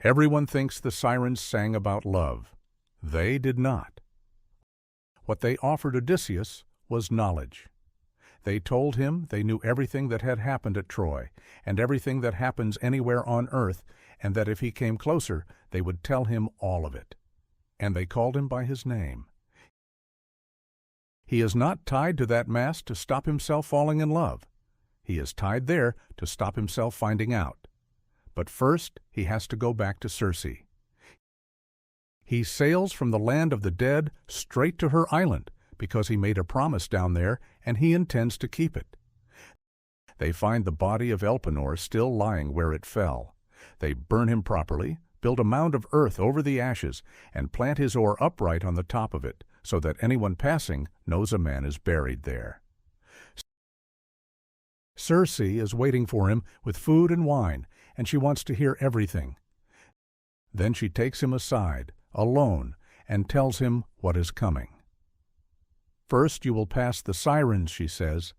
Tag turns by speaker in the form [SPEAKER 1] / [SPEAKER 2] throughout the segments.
[SPEAKER 1] Everyone thinks the Sirens sang about love. They did not. What they offered Odysseus was knowledge. They told him they knew everything that had happened at Troy, and everything that happens anywhere on earth, and that if he came closer, they would tell him all of it. And they called him by his name. He is not tied to that mast to stop himself falling in love. He is tied there to stop himself finding out. But first, he has to go back to Circe. He sails from the land of the dead straight to her island, because he made a promise down there, and he intends to keep it. They find the body of Elpenor still lying where it fell. They burn him properly, build a mound of earth over the ashes, and plant his oar upright on the top of it, so that anyone passing knows a man is buried there. Circe is waiting for him with food and wine, and she wants to hear everything. Then she takes him aside, alone, and tells him what is coming. First you will pass the Sirens, she says.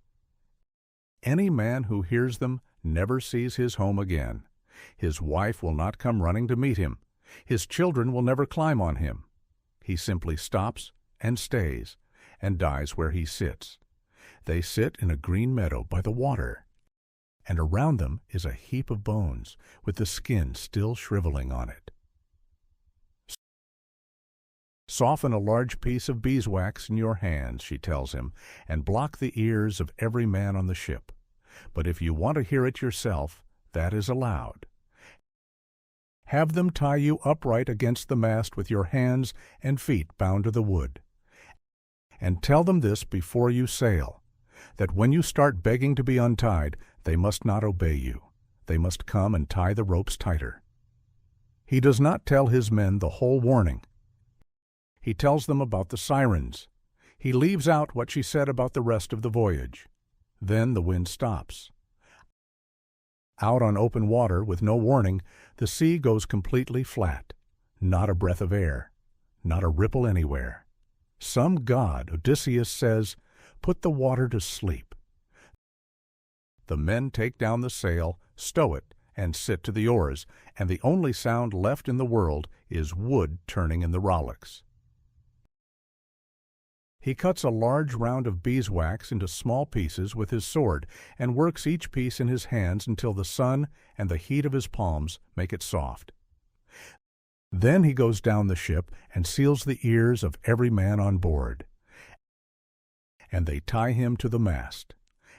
[SPEAKER 1] Any man who hears them never sees his home again. His wife will not come running to meet him. His children will never climb on him. He simply stops and stays, and dies where he sits. They sit in a green meadow by the water, and around them is a heap of bones, with the skin still shriveling on it. Soften a large piece of beeswax in your hands, she tells him, and block the ears of every man on the ship. But if you want to hear it yourself, that is allowed. Have them tie you upright against the mast with your hands and feet bound to the wood. And tell them this before you sail, that when you start begging to be untied, they must not obey you. They must come and tie the ropes tighter. He does not tell his men the whole warning. He tells them about the Sirens. He leaves out what she said about the rest of the voyage. Then the wind stops. Out on open water, with no warning, the sea goes completely flat. Not a breath of air. Not a ripple anywhere. Some god, Odysseus says, put the water to sleep. The men take down the sail, stow it, and sit to the oars, and the only sound left in the world is wood turning in the rowlocks. He cuts a large round of beeswax into small pieces with his sword and works each piece in his hands until the sun and the heat of his palms make it soft. Then he goes down the ship and seals the ears of every man on board. And they tie him to the mast,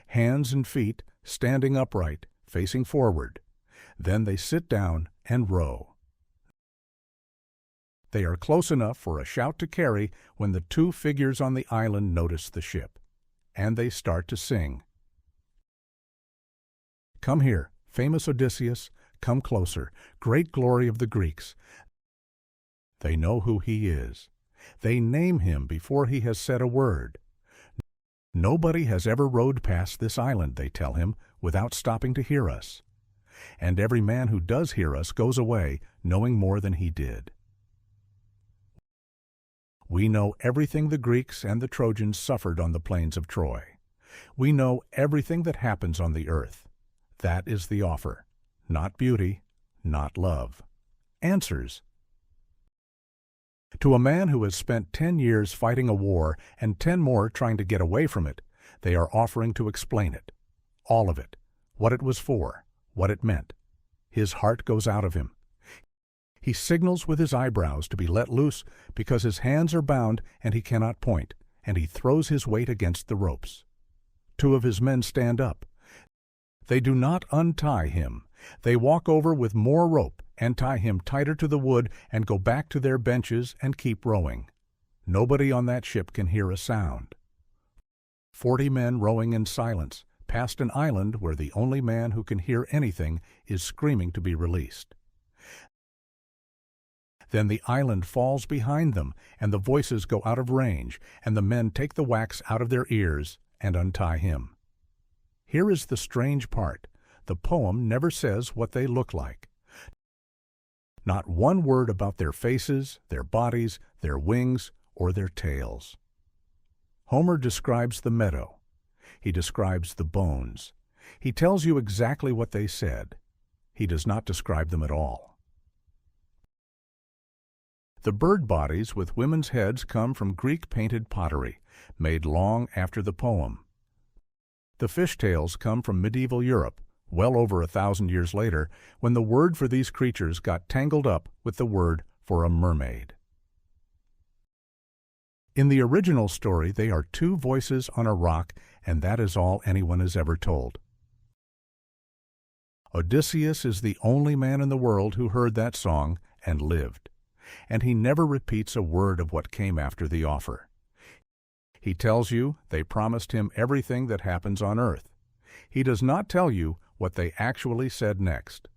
[SPEAKER 1] hands and feet standing upright, facing forward. Then they sit down and row. They are close enough for a shout to carry when the two figures on the island notice the ship, and they start to sing. Come here, famous Odysseus, come closer, great glory of the Greeks. They know who he is. They name him before he has said a word. Nobody has ever rowed past this island, they tell him, without stopping to hear us. And every man who does hear us goes away knowing more than he did. We know everything the Greeks and the Trojans suffered on the plains of Troy. We know everything that happens on the earth. That is the offer. Not beauty, not love. Answers. To a man who has spent 10 years fighting a war and 10 more trying to get away from it, they are offering to explain it. All of it. What it was for. What it meant. His heart goes out of him. He signals with his eyebrows to be let loose because his hands are bound and he cannot point, and he throws his weight against the ropes. 2 of his men stand up. They do not untie him. They walk over with more rope and tie him tighter to the wood and go back to their benches and keep rowing. Nobody on that ship can hear a sound. 40 men rowing in silence past an island where the only man who can hear anything is screaming to be released. Then the island falls behind them, and the voices go out of range, and the men take the wax out of their ears and untie him. Here is the strange part. The poem never says what they look like. Not one word about their faces, their bodies, their wings, or their tails. Homer describes the meadow. He describes the bones. He tells you exactly what they said. He does not describe them at all. The bird bodies with women's heads come from Greek-painted pottery, made long after the poem. The fishtails come from medieval Europe, well over 1,000 years later, when the word for these creatures got tangled up with the word for a mermaid. In the original story, they are two voices on a rock, and that is all anyone has ever told. Odysseus is the only man in the world who heard that song and lived, and he never repeats a word of what came after the offer. He tells you they promised him everything that happens on earth. He does not tell you what they actually said next.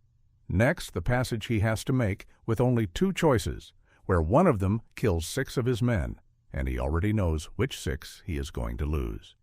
[SPEAKER 1] Next, the passage he has to make with only two choices, where one of them kills 6 of his men, and he already knows which 6 he is going to lose.